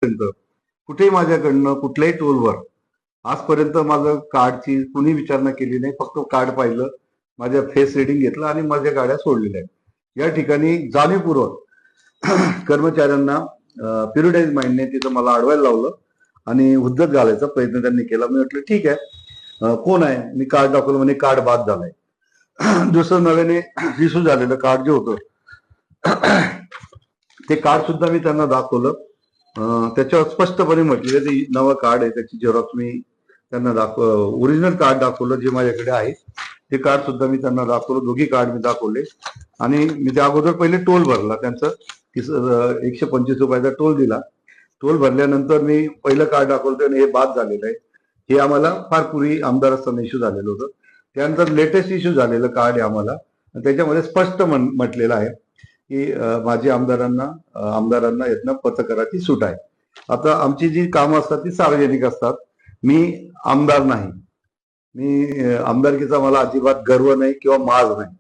कुठेही माझ्याकडनं कुठल्याही टोलवर आजपर्यंत माझं कार्डची कुणी विचारणा केली नाही. फक्त कार्ड पाहिलं, माझ्या फेस रिडिंग घेतलं आणि माझ्या गाड्या सोडलेल्या आहेत. या ठिकाणी जाणीवपूर्वक कर्मचाऱ्यांना पिरियडाईज माइंडने तिथं मला अडवायला लावलं आणि हुज्जत घालायचा प्रयत्न त्यांनी केला. मी म्हटलं ठीक आहे, कोण आहे? मी कार्ड दाखवलं, म्हणे कार्ड बाद झालंय. दुसरं नव्याने इश्यू झालेलं कार्ड जे होतं ते कार्ड सुद्धा मी त्यांना दाखवलं. त्याच्यावर स्पष्टपणे म्हटलेलं ते नवं कार्ड आहे, त्याची झेरॉक्स मी त्यांना ओरिजिनल कार्ड दाखवलं जे माझ्याकडे आहे ते कार्ड सुद्धा मी त्यांना दाखवलं. दोघी कार्ड मी दाखवले आणि मी त्या अगोदर पहिले टोल भरला त्यांचं 125 रुपयाचा टोल दिला. टोल भरल्यानंतर मी पहिलं कार्ड दाखवलं आणि हे बाद झालेलं आहे. हे आम्हाला फार पूर्वी आमदार असताना इश्यू झालेलं होतं. त्यानंतर लेटेस्ट इश्यू झालेलं कार्ड आहे आम्हाला. त्याच्यामध्ये स्पष्ट म्हटलेलं आहे की माझी आमदारांना यातनं पथकराची सूट आहे. आता आमची जी कामं असतात ती सार्वजनिक असतात. मी आमदार नाही. मी आमदारकीचा मला अजिबात गर्व नाही किंवा माज नाही.